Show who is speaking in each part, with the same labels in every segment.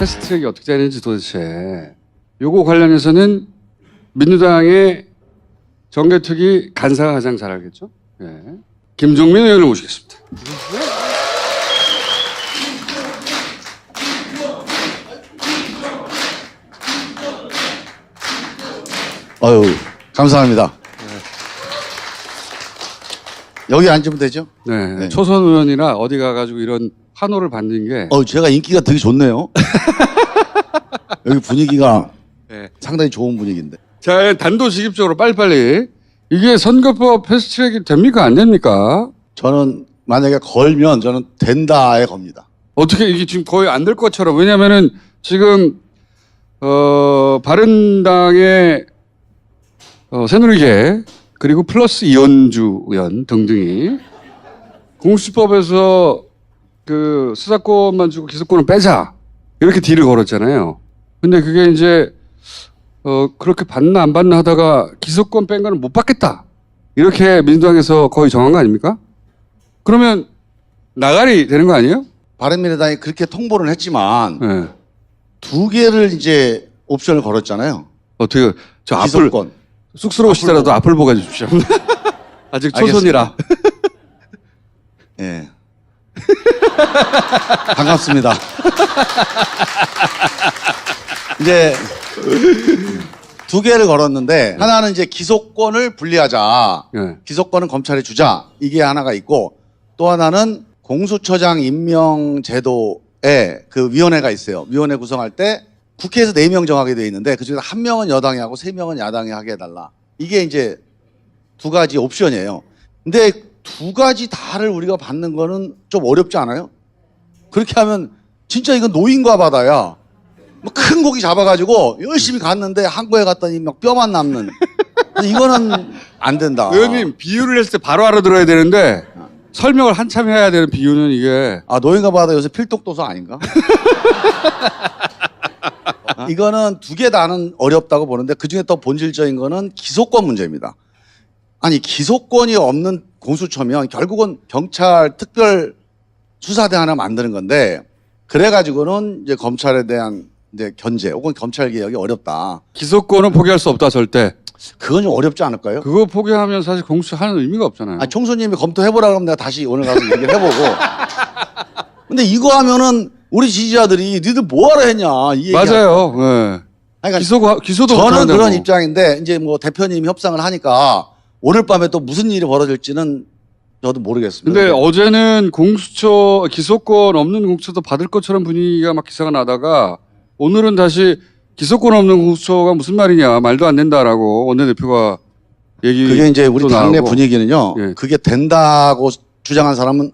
Speaker 1: 패스트트랙이 어떻게 되는지 도대체. 요거 관련해서는 민주당의 정개특위 간사가 가장 잘 알겠죠. 예. 김종민 의원을 모시겠습니다.
Speaker 2: 아유, 감사합니다. 여기 앉으면 되죠?
Speaker 1: 네.
Speaker 2: 네.
Speaker 1: 초선 의원이라 어디 가가지고 이런 환호를 받는 게
Speaker 2: 제가 인기가 되게 좋네요. 여기 분위기가
Speaker 1: 네.
Speaker 2: 상당히 좋은 분위기인데.
Speaker 1: 자, 단도직입적으로 빨리빨리 이게 선거법 패스트트랙이 됩니까 안 됩니까?
Speaker 2: 저는 만약에 걸면 저는 된다에 겁니다.
Speaker 1: 어떻게 이게 지금 거의 안 될 것처럼 왜냐면은 지금 바른당의 새누리계 그리고 플러스 이현주 의원 등등이 공수처법에서 그 수사권만 주고 기소권을 빼자 이렇게 딜을 걸었잖아요. 근데 그게 이제 그렇게 받나 안 받나 하다가 기소권 뺀 거는 못 받겠다 이렇게 민주당에서 거의 정한 거 아닙니까? 그러면 나가리 되는 거 아니에요?
Speaker 2: 바른미래당이 그렇게 통보를 했지만
Speaker 1: 네.
Speaker 2: 두 개를 이제 옵션을 걸었잖아요.
Speaker 1: 어떻게 저 앞을
Speaker 2: 기소권.
Speaker 1: 쑥스러우시더라도 앞을 보고 해주십시오. 아직 초선이라.
Speaker 2: 예. 반갑습니다. 이제 두 개를 걸었는데 하나는 이제 기소권을 분리하자.
Speaker 1: 네.
Speaker 2: 기소권은 검찰에 주자. 이게 하나가 있고 또 하나는 공수처장 임명 제도에 그 위원회가 있어요. 위원회 구성할 때 국회에서 4명 정하게 돼 있는데 그중에 1명은 여당이 하고 3명은 야당이 하게 해달라. 이게 이제 두 가지 옵션이에요. 근데 두 가지 다를 우리가 받는 거는 좀 어렵지 않아요? 그렇게 하면 진짜 이건 노인과 바다야. 뭐 큰 고기 잡아가지고 열심히 갔는데 한국에 갔더니 막 뼈만 남는. 이거는 안 된다.
Speaker 1: 의원님 비유를 했을 때 바로 알아들어야 되는데 설명을 한참 해야 되는 비유는 이게
Speaker 2: 노인과 바다 요새 필독도서 아닌가? 이거는 두 개 다는 어렵다고 보는데 그중에 더 본질적인 거는 기소권 문제입니다. 아니 기소권이 없는 공수처면 결국은 경찰 특별 수사대 하나 만드는 건데 그래가지고는 이제 검찰에 대한 이제 견제 혹은 검찰 개혁이 어렵다.
Speaker 1: 기소권은 포기할 수 없다 절대.
Speaker 2: 그건 좀 어렵지 않을까요?
Speaker 1: 그거 포기하면 사실 공수처 하는 의미가 없잖아요.
Speaker 2: 총수님이 검토해보라 그러면 내가 다시 오늘 가서 얘기를 해보고. 근데 이거 하면은 우리 지지자들이 니들 뭐하러 했냐 이 얘기.
Speaker 1: 맞아요. 네.
Speaker 2: 그러니까
Speaker 1: 기소도
Speaker 2: 저는
Speaker 1: 못하는데
Speaker 2: 그런
Speaker 1: 뭐.
Speaker 2: 입장인데 이제 뭐 대표님이 협상을 하니까 오늘 밤에 또 무슨 일이 벌어질지는 저도 모르겠습니다.
Speaker 1: 근데 어제는 공수처 기소권 없는 공수처도 받을 것처럼 분위기가 막 기사가 나다가 오늘은 다시 기소권 없는 공수처가 무슨 말이냐 말도 안 된다라고 원내대표가 얘기.
Speaker 2: 그게 이제 우리 당내
Speaker 1: 나오고.
Speaker 2: 분위기는요.
Speaker 1: 예.
Speaker 2: 그게 된다고 주장한 사람은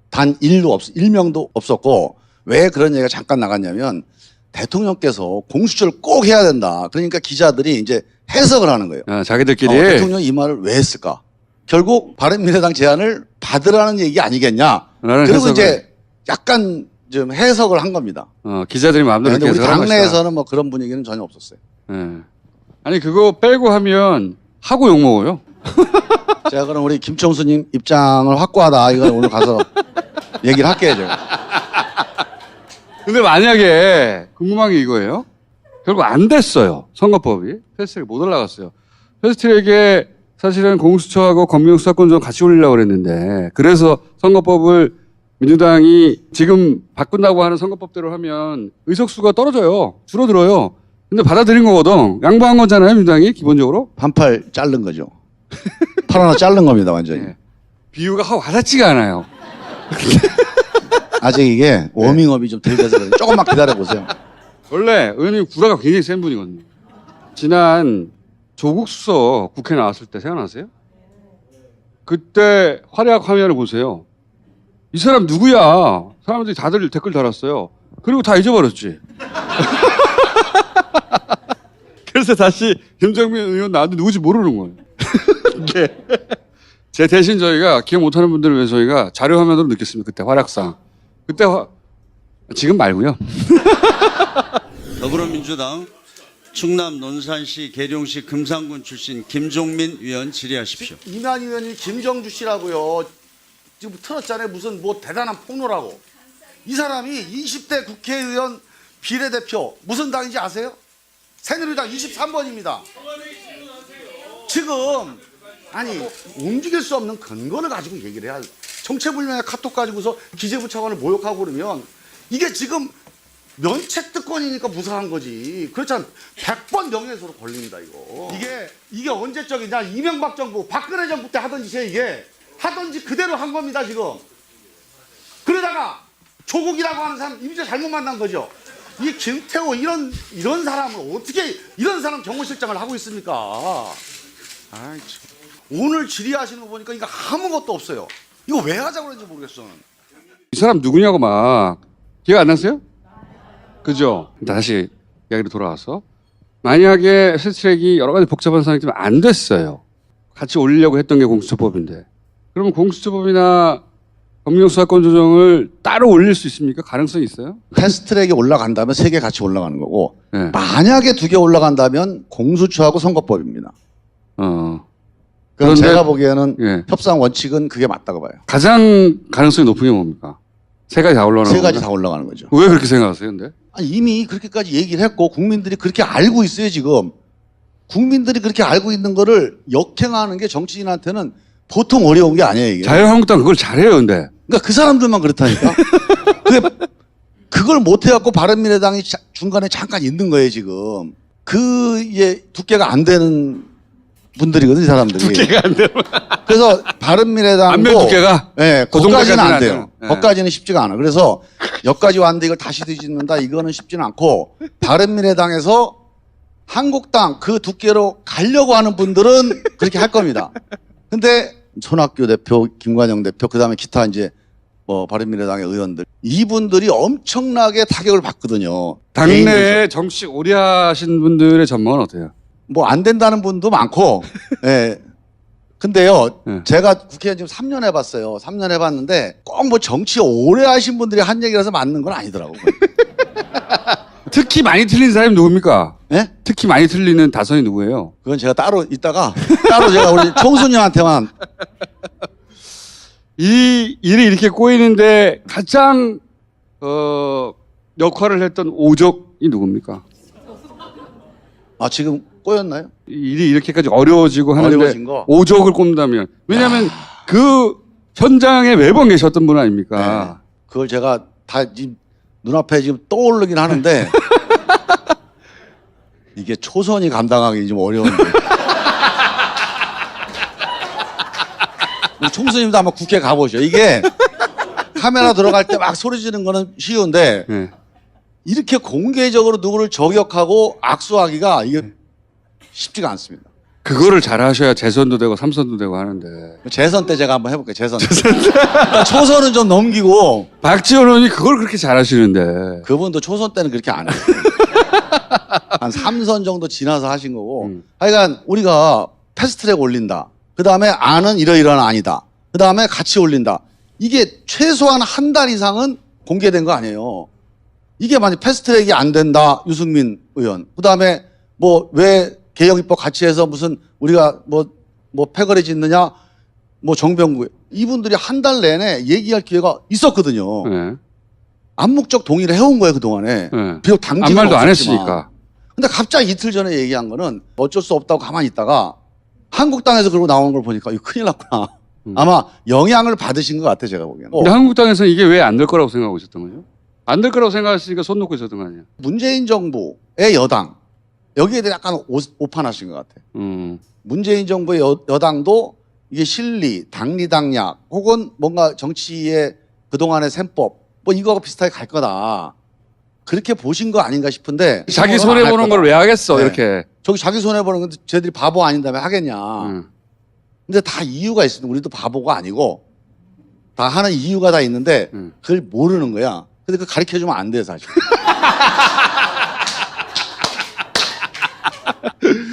Speaker 2: 단 1명도 없었고 왜 그런 얘기가 잠깐 나갔냐면 대통령께서 공수처를 꼭 해야 된다. 그러니까 기자들이 이제 해석을 하는 거예요.
Speaker 1: 자기들끼리
Speaker 2: 대통령이 이 말을 왜 했을까? 결국 바른미래당 제안을 받으라는 얘기 아니겠냐?
Speaker 1: 라는
Speaker 2: 그리고
Speaker 1: 해석을.
Speaker 2: 이제 약간 좀 해석을 한 겁니다.
Speaker 1: 기자들이 마음대로
Speaker 2: 근데 우리
Speaker 1: 해석을 한 것이다.
Speaker 2: 당내에서는 뭐 그런 분위기는 전혀 없었어요.
Speaker 1: 예. 아니 그거 빼고 하면 하고 욕 먹어요.
Speaker 2: 제가 그럼 우리 김청수님 입장을 확고하다. 이걸 오늘 가서 얘기를 할게요. 제가.
Speaker 1: 근데 만약에 궁금한 게 이거예요. 결국 안 됐어요. 선거법이. 패스트트랙 못 올라갔어요. 패스트트랙에 사실은 공수처하고 검경수사권 좀 같이 올리려고 그랬는데 그래서 선거법을 민주당이 지금 바꾼다고 하는 선거법대로 하면 의석수가 떨어져요. 줄어들어요. 근데 받아들인 거거든. 양보한 거잖아요. 민주당이 기본적으로.
Speaker 2: 반팔 자른 거죠. 팔 하나 자른 겁니다. 완전히.
Speaker 1: 네. 비유가 하고 와닿지가 않아요.
Speaker 2: 아직 이게 워밍업이 좀 덜 돼서 그래요. 조금만 기다려보세요.
Speaker 1: 원래 의원님 구라가 굉장히 센 분이거든요. 지난 조국 수석 국회 나왔을 때 생각나세요? 그때 활약 화면을 보세요. 이 사람 누구야? 사람들이 다들 댓글 달았어요. 그리고 다 잊어버렸지. 그래서 다시 김정민 의원 나왔는데 누구지 모르는 거예요. 네. 제 대신 저희가 기억 못하는 분들을 위해 저희가 자료 화면으로 느꼈습니다. 그때 활약상. 그때 지금 말고요.
Speaker 3: 더불어민주당 충남 논산시 계룡시 금산군 출신 김종민 의원 질의하십시오.
Speaker 2: 이만 의원이 김정주 씨라고요. 지금 틀었잖아요. 무슨 뭐 대단한 폭로라고. 이 사람이 20대 국회의원 비례대표 무슨 당인지 아세요? 새누리당 23번입니다. 지금 아니 움직일 수 없는 근거를 가지고 얘기를 해야 정체불명의 카톡 가지고서 기재부 차관을 모욕하고 그러면 이게 지금 면책특권이니까 무사한 거지. 그렇잖아. 100번 명예훼손으로 걸립니다 이거. 이게 언제적이냐. 이명박 정부 박근혜 정부 때 하던 짓이에요 이게. 하던 짓 그대로 한 겁니다 지금. 그러다가 조국이라고 하는 사람 이미지 잘못 만난 거죠. 이 김태호 이런 사람을 어떻게 이런 사람 경호실장을 하고 있습니까? 아이, 참. 오늘 질의하시는 거 보니까 이거 아무것도 없어요. 이거 왜 하자고 그런지 모르겠어.
Speaker 1: 이 사람 누구냐고 막 기억 안 나세요? 그죠? 다시 이야기로 돌아와서 만약에 패스트트랙이 여러 가지 복잡한 상황이 때문에 안 됐어요. 같이 올리려고 했던 게 공수처법인데 그러면 공수처법이나 검경수사권 조정을 따로 올릴 수 있습니까? 가능성이 있어요?
Speaker 2: 패스트트랙에 올라간다면 3개 같이 올라가는 거고
Speaker 1: 네.
Speaker 2: 만약에 2개 올라간다면 공수처하고 선거법입니다. 그럼
Speaker 1: 그런데-
Speaker 2: 제가 보기에는
Speaker 1: 예.
Speaker 2: 협상 원칙은 그게 맞다고 봐요.
Speaker 1: 가장 가능성이 높은 게 뭡니까? 세 가지 다 올라가는
Speaker 2: 3가지
Speaker 1: 건가요?
Speaker 2: 다 올라가는 거죠.
Speaker 1: 왜 그렇게 생각하세요, 근데?
Speaker 2: 아니, 이미 그렇게까지 얘기를 했고 국민들이 그렇게 알고 있어요 지금. 국민들이 그렇게 알고 있는 거를 역행하는 게 정치인한테는 보통 어려운 게 아니에요 이게.
Speaker 1: 자유한국당 그걸 잘해요, 근데.
Speaker 2: 그러니까 그 사람들만 그렇다니까. 그걸 못 해갖고 바른미래당이 중간에 잠깐 있는 거예요 지금. 이게 두께가 안 되는 분들이거든 이 사람들이.
Speaker 1: 두께가 안 되면.
Speaker 2: 그래서 바른미래당도
Speaker 1: 안면 두께가?
Speaker 2: 예,
Speaker 1: 그
Speaker 2: 거기까지는 안
Speaker 1: 정도까지는
Speaker 2: 돼요.
Speaker 1: 안 돼요. 예.
Speaker 2: 거기까지는 쉽지가 않아. 그래서 여기까지 왔는데 이걸 다시 뒤집는다 이거는 쉽지는 않고 바른미래당에서 한국당 그 두께로 가려고 하는 분들은 그렇게 할 겁니다. 근데 손학규 대표, 김관영 대표, 그다음에 기타 이제 뭐 바른미래당의 의원들 이분들이 엄청나게 타격을 받거든요. 개인들
Speaker 1: 당내에 정치 오래 하신 분들의 전망은 어때요?
Speaker 2: 뭐 안 된다는 분도 많고, 예. 근데요,
Speaker 1: 예.
Speaker 2: 제가 국회의원 지금 3년 해봤어요. 3년 해봤는데 꼭 뭐 정치 오래 하신 분들이 한 얘기라서 맞는 건 아니더라고요.
Speaker 1: 특히 많이 틀린 사람이 누굽니까?
Speaker 2: 예?
Speaker 1: 특히 많이 틀리는 다선이 누구예요?
Speaker 2: 그건 제가 따로 이따가 따로 제가 우리 총수님한테만
Speaker 1: 이 일이 이렇게 꼬이는데 가장 역할을 했던 오적이 누굽니까?
Speaker 2: 지금 꼬였나요?
Speaker 1: 이 일이 이렇게까지 어려워지고 하는데
Speaker 2: 어려워진 거?
Speaker 1: 오적을 꼽는다면 왜냐하면 그 현장에 매번 계셨던 분 아닙니까?
Speaker 2: 그걸 제가 다 지금 눈앞에 지금 떠오르긴 하는데 이게 초선이 감당하기 좀 어려운데. 우리 총수님도 아마 국회 가보셔. 이게 카메라 들어갈 때 막 소리 지르는 거는 쉬운데
Speaker 1: 네.
Speaker 2: 이렇게 공개적으로 누구를 저격하고 악수하기가 이게 쉽지가 않습니다.
Speaker 1: 그거를 잘하셔야 재선도 되고 삼선도 되고 하는데
Speaker 2: 재선 때 제가 한번 해볼게요. 재선 때. 그러니까 초선은 좀 넘기고
Speaker 1: 박지원 의원이 그걸 그렇게 잘하시는데
Speaker 2: 그분도 초선 때는 그렇게 안 해요. 한 3선 정도 지나서 하신 거고.
Speaker 1: 음.
Speaker 2: 하여간 우리가 패스트트랙 올린다. 그 다음에 안은 이러이러한 아니다. 그 다음에 같이 올린다. 이게 최소한 한 달 이상은 공개된 거 아니에요. 이게 만약 패스트트랙이 안 된다. 유승민 의원. 그 다음에 뭐 왜 개혁입법 같이 해서 무슨 우리가 뭐 패거리 짓느냐. 뭐 정병구. 이분들이 한 달 내내 얘기할 기회가 있었거든요.
Speaker 1: 네.
Speaker 2: 암묵적 동의를 해온 거예요 그동안에.
Speaker 1: 네.
Speaker 2: 비록 당직은
Speaker 1: 아무 말도 안
Speaker 2: 없었지만.
Speaker 1: 했으니까.
Speaker 2: 근데 갑자기 이틀 전에 얘기한 거는 어쩔 수 없다고 가만히 있다가 한국당에서 그러고 나오는 걸 보니까 이거 큰일 났구나. 아마 영향을 받으신 것 같아 제가 보기에는.
Speaker 1: 근데 한국당에서는 이게 왜 안 될 거라고 생각하고 있었던 거죠? 안 될 거라고 생각했으니까 손 놓고 있었던 거 아니에요?
Speaker 2: 문재인 정부의 여당 여기에 대해 약간 오판하신 것 같아. 문재인 정부의 여당도 이게 실리, 당리당략 혹은 뭔가 정치의 그동안의 셈법 뭐 이거하고 비슷하게 갈 거다. 그렇게 보신 거 아닌가 싶은데
Speaker 1: 자기 손해 보는 걸 왜 하겠어?
Speaker 2: 네.
Speaker 1: 이렇게.
Speaker 2: 저기 자기 손해 보는 건데 쟤들이 바보 아닌다면 하겠냐. 근데 다 이유가 있습니다. 우리도 바보가 아니고 다 하는 이유가 다 있는데 그걸 모르는 거야. 근데 그거 가르쳐 주면 안 돼, 사실.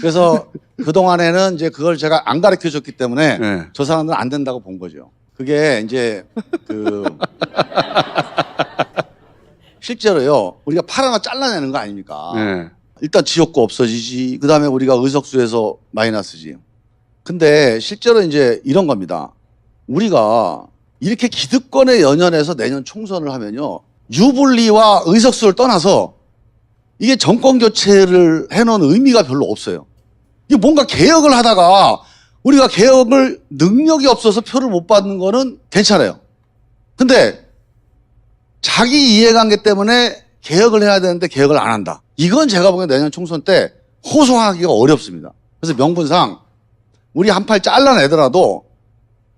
Speaker 2: 그래서 그동안에는 이제 그걸 제가 안 가르쳐 줬기 때문에
Speaker 1: 네.
Speaker 2: 저 사람들은 안 된다고 본 거죠. 그게 이제 실제로요. 우리가 팔 하나 잘라내는 거 아닙니까?
Speaker 1: 네.
Speaker 2: 일단 지역구 없어지지. 그다음에 우리가 의석수에서 마이너스지. 근데 실제로 이제 이런 겁니다. 우리가 이렇게 기득권에 연연해서 내년 총선을 하면요. 유불리와 의석수를 떠나서 이게 정권 교체를 해놓은 의미가 별로 없어요. 이게 뭔가 개혁을 하다가 우리가 개혁을 능력이 없어서 표를 못 받는 거는 괜찮아요. 근데 자기 이해관계 때문에 개혁을 해야 되는데 개혁을 안 한다. 이건 제가 보기엔 내년 총선 때 호소하기가 어렵습니다. 그래서 명분상 우리 한 팔 잘라내더라도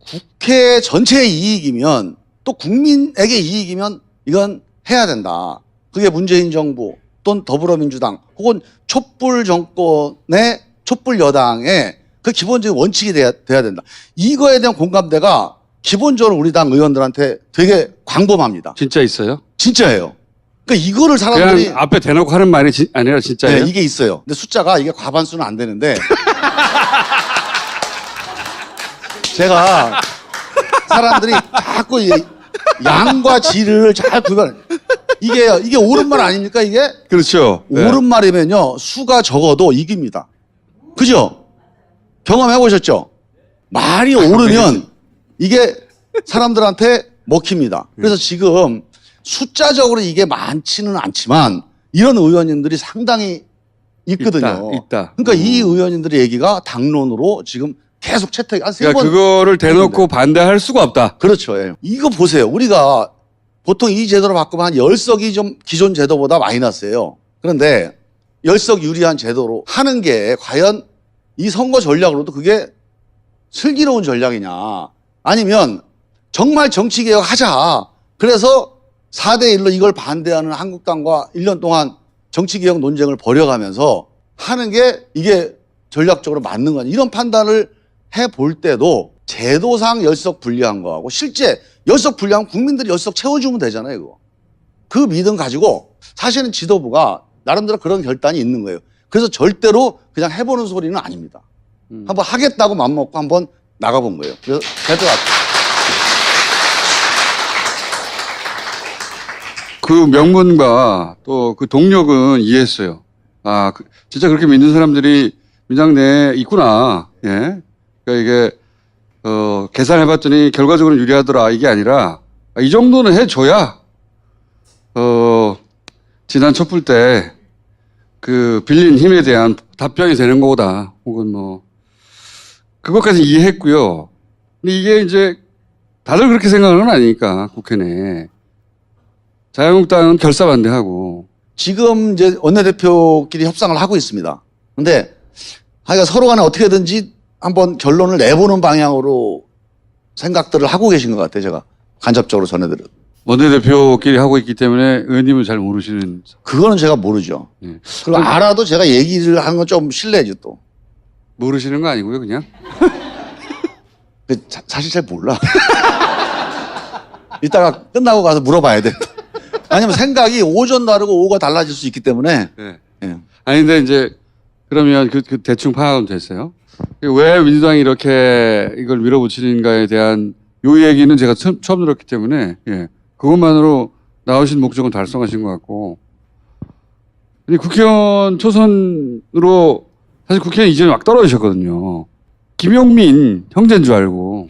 Speaker 2: 국회 전체의 이익이면 또 국민에게 이익이면 이건 해야 된다. 그게 문재인 정부 또는 더불어민주당 혹은 촛불 정권의 촛불 여당의 그 기본적인 원칙이 돼야 된다. 이거에 대한 공감대가 기본적으로 우리 당 의원들한테 되게 광범합니다.
Speaker 1: 진짜 있어요?
Speaker 2: 진짜예요. 그러니까 이거를 사람들이
Speaker 1: 그냥 앞에 대놓고 하는 말이 아니라 진짜예요?
Speaker 2: 네, 이게 있어요. 근데 숫자가 이게 과반수는 안 되는데 제가 사람들이 자꾸 양과 질을 잘 구별. 이게 옳은 말 아닙니까 이게?
Speaker 1: 그렇죠. 네.
Speaker 2: 옳은 말이면요 수가 적어도 이깁니다. 그죠? 경험해 보셨죠? 말이 옳으면 이게 사람들한테 먹힙니다. 그래서 지금 숫자적으로 이게 많지는 않지만 이런 의원님들이 상당히 있거든요.
Speaker 1: 있다.
Speaker 2: 그러니까 이 의원님들의 얘기가 당론으로 지금 계속 채택 한 세
Speaker 1: 그러니까
Speaker 2: 번.
Speaker 1: 그거를 대놓고 반대할 수가 없다.
Speaker 2: 그렇죠. 예. 이거 보세요. 우리가 보통 이 제도로 바꾸면 한 10석이 좀 기존 제도보다 마이너스예요. 그런데 10석 유리한 제도로 하는 게 과연 이 선거 전략으로도 그게 슬기로운 전략이냐. 아니면 정말 정치개혁 하자. 그래서 4대1로 이걸 반대하는 한국당과 1년 동안 정치개혁 논쟁을 벌여가면서 하는 게 이게 전략적으로 맞는 거냐. 이런 판단을 해볼 때도 제도상 10석 분리한 거하고 실제 10석 분리하면 국민들이 10석 채워주면 되잖아요. 그거. 그 믿음 가지고 사실은 지도부가 나름대로 그런 결단이 있는 거예요. 그래서 절대로 그냥 해보는 소리는 아닙니다. 한번 하겠다고 맘먹고 한번 나가본 거예요. 그래서 될 것 같아요.
Speaker 1: 그 명분과 또 그 동력은 이해했어요. 아, 진짜 그렇게 믿는 사람들이 민당 내에 있구나. 예. 그러니까 이게, 계산해봤더니 결과적으로 유리하더라. 이게 아니라, 이 정도는 해줘야, 지난 촛불 때 그 빌린 힘에 대한 답변이 되는 거다. 혹은 뭐, 그것까지 이해했고요. 근데 이게 이제 다들 그렇게 생각하는 건 아니니까, 국회 내에. 자유한국당은 결사반대하고.
Speaker 2: 지금 이제 원내대표끼리 협상을 하고 있습니다. 근데 하여간 서로 간에 어떻게든지 한번 결론을 내보는 방향으로 생각들을 하고 계신 것 같아요. 제가 간접적으로 전해드려요.
Speaker 1: 원내대표끼리 하고 있기 때문에 의원님은 잘 모르시는.
Speaker 2: 그거는 제가 모르죠.
Speaker 1: 예.
Speaker 2: 그리고 알아도 제가 얘기를 하는 건 좀 실례죠 또.
Speaker 1: 모르시는 거 아니고요, 그냥.
Speaker 2: 사실 잘 몰라. 이따가 끝나고 가서 물어봐야 돼. 아니면 생각이 오전 다르고 오후가 달라질 수 있기 때문에.
Speaker 1: 네.
Speaker 2: 예.
Speaker 1: 아니, 근데 이제, 그러면 그 대충 파악은 됐어요. 왜 민주당이 이렇게 이걸 밀어붙이는가에 대한 요 얘기는 제가 처음 들었기 때문에, 예. 그것만으로 나오신 목적은 달성하신 것 같고. 근데 국회의원 초선으로, 사실 국회의원 이전에 막 떨어지셨거든요. 김용민 형제인 줄 알고.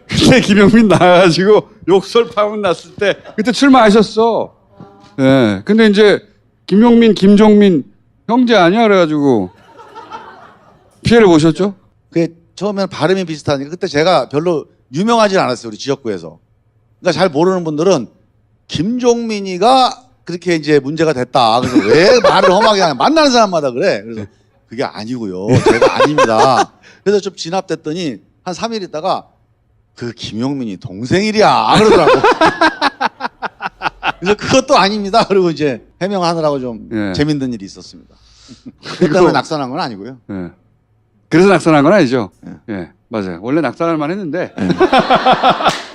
Speaker 1: 그때 김용민 나와가지고 욕설 파문 났을 때 그때 출마하셨어. 예. 네. 근데 이제 김용민, 김종민 형제 아니야 그래가지고 피해를 보셨죠?
Speaker 2: 그게 처음에는 발음이 비슷하니까 그때 제가 별로 유명하지 않았어요. 우리 지역구에서. 그러니까 잘 모르는 분들은 김종민이가 그렇게 이제 문제가 됐다. 그래서 왜 말을 험하게 하냐. 만나는 사람마다 그래. 그래서 그게 아니고요. 제가 아닙니다. 그래서 좀 진압됐더니 한 3일 있다가 그 김용민이 동생이랴 그러더라고. 그래서 그것도 아닙니다. 그리고 이제 해명하느라고 좀
Speaker 1: 예.
Speaker 2: 재밌는 일이 있었습니다. 그 때문에 낙선한 건 아니고요.
Speaker 1: 예. 그래서 낙선한 건 아니죠.
Speaker 2: 예.
Speaker 1: 예. 맞아요. 원래 낙선할 만 했는데.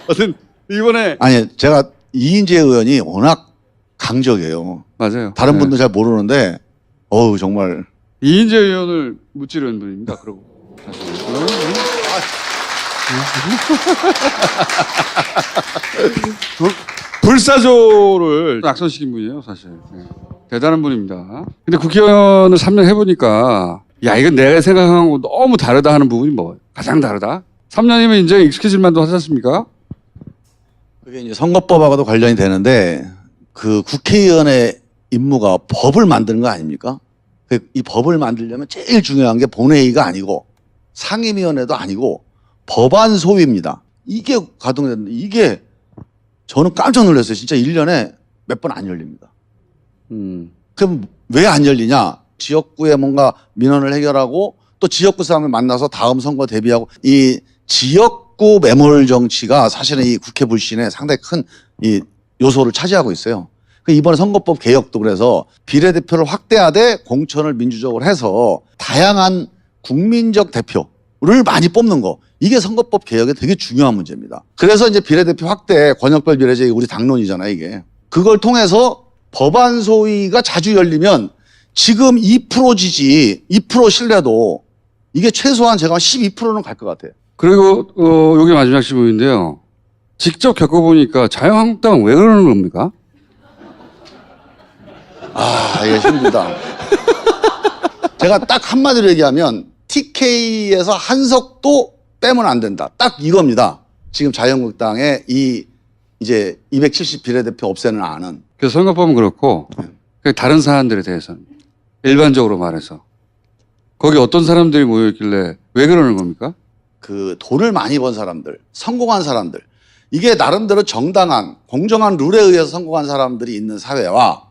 Speaker 1: 어쨌든 이번에.
Speaker 2: 아니 제가 이인재 의원이 워낙 강적이에요.
Speaker 1: 맞아요.
Speaker 2: 다른
Speaker 1: 예.
Speaker 2: 분도 잘 모르는데 어우 정말
Speaker 1: 이인재 의원을 무찌르는 분입니다. 그러고. 불사조를 낙선시킨 분이에요, 사실. 예. 대단한 분입니다. 근데 국회의원을 3년 해보니까, 야, 이건 내가 생각한 거 너무 다르다 하는 부분이 뭐, 가장 다르다? 3년이면 이제 익숙해질 만도 하지 않습니까?
Speaker 2: 그게 이제 선거법하고도 관련이 되는데 그 국회의원의 임무가 법을 만드는 거 아닙니까? 이 법을 만들려면 제일 중요한 게 본회의가 아니고 상임위원회도 아니고 법안 소위입니다. 이게 가동됐는데 이게 저는 깜짝 놀랐어요. 진짜 1년에 몇 번 안 열립니다. 그럼 왜 안 열리냐? 지역구에 뭔가 민원을 해결하고 또 지역구 사람을 만나서 다음 선거 대비하고 이 지역구 매몰 정치가 사실은 이 국회 불신에 상당히 큰 이 요소를 차지하고 있어요. 이번에 선거법 개혁도 그래서 비례대표를 확대하되 공천을 민주적으로 해서 다양한 국민적 대표를 많이 뽑는 거. 이게 선거법 개혁에 되게 중요한 문제입니다. 그래서 이제 비례대표 확대, 권역별 비례제 우리 당론이잖아요, 이게. 그걸 통해서 법안 소위가 자주 열리면 지금 2% 지지, 2% 신뢰도 이게 최소한 제가 12%는 갈 것 같아요.
Speaker 1: 그리고 이게 마지막 질문인데요. 직접 겪어보니까 자유한국당은 왜 그러는 겁니까?
Speaker 2: 아, 이게 힘들다. 제가 딱 한마디로 얘기하면 TK에서 한석도 빼면 안 된다. 딱 이겁니다. 지금 자유한국당의 이 이제 270 비례대표 없애는 안은.
Speaker 1: 그래서 선거법은 그렇고 다른 사안들에 대해서는 일반적으로 말해서 거기 어떤 사람들이 모여있길래 왜 그러는 겁니까?
Speaker 2: 그 돈을 많이 번 사람들, 성공한 사람들, 이게 나름대로 정당한 공정한 룰에 의해서 성공한 사람들이 있는 사회와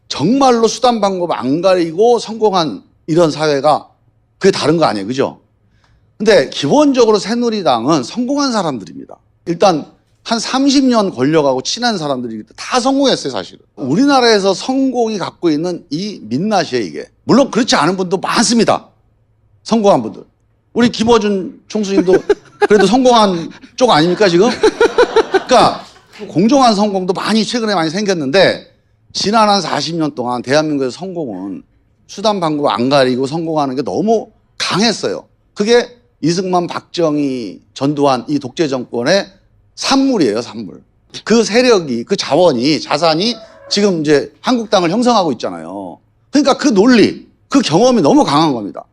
Speaker 2: 정말로 수단 방법 안 가리고 성공한 이런 사회가 그게 다른 거 아니에요, 그죠? 근데 기본적으로 새누리당은 성공한 사람들입니다. 일단 한 30년 권력하고 친한 사람들이 다 성공했어요, 사실은. 우리나라에서 성공이 갖고 있는 이 민낯이에요, 이게. 물론 그렇지 않은 분도 많습니다. 성공한 분들. 우리 김어준 총수님도 그래도 성공한 쪽 아닙니까, 지금? 그러니까 공정한 성공도 최근에 많이 생겼는데 지난 한 40년 동안 대한민국의 성공은 수단 방법 안 가리고 성공하는 게 너무 강했어요. 그게 이승만, 박정희, 전두환 이 독재 정권의 산물이에요, 산물. 그 세력이, 그 자산이 지금 이제 한국당을 형성하고 있잖아요. 그러니까 그 논리, 그 경험이 너무 강한 겁니다.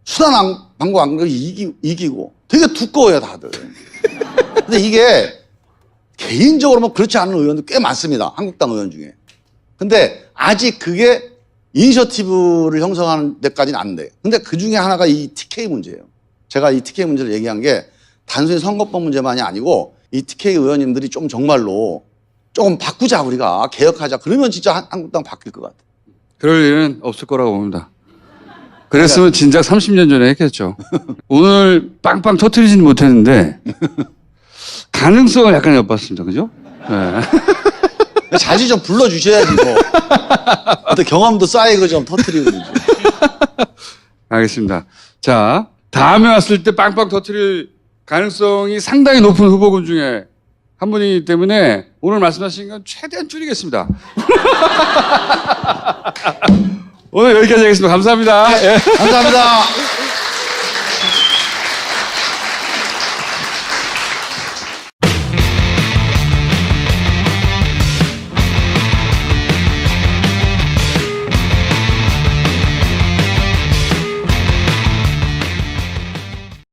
Speaker 2: 수단 방법 안 가리고 이기고 되게 두꺼워요, 다들. 근데 이게 개인적으로 뭐 그렇지 않은 의원도 꽤 많습니다. 한국당 의원 중에. 근데 아직 그게 이니셔티브를 형성하는 데까지는 안 돼요. 근데 그 중에 하나가 이 TK 문제예요. 제가 이 TK 문제를 얘기한 게 단순히 선거법 문제만이 아니고 이 TK 의원님들이 좀 정말로 조금 바꾸자, 우리가 개혁하자. 그러면 진짜 한국당 바뀔 것 같아요.
Speaker 1: 그럴 일은 없을 거라고 봅니다. 그랬으면 진작 30년 전에 했겠죠. 오늘 빵빵 터트리지는 못했는데 가능성을 약간 엿봤습니다. 그죠? 네.
Speaker 2: 자주 좀 불러주셔야지, 뭐. 어떤 경험도 쌓이고 좀 터트리고.
Speaker 1: 알겠습니다. 자, 다음에 왔을 때 빵빵 터트릴 가능성이 상당히 높은 후보군 중에 한 분이기 때문에 오늘 말씀하신 건 최대한 줄이겠습니다. 오늘 여기까지 하겠습니다. 감사합니다.
Speaker 2: 감사합니다.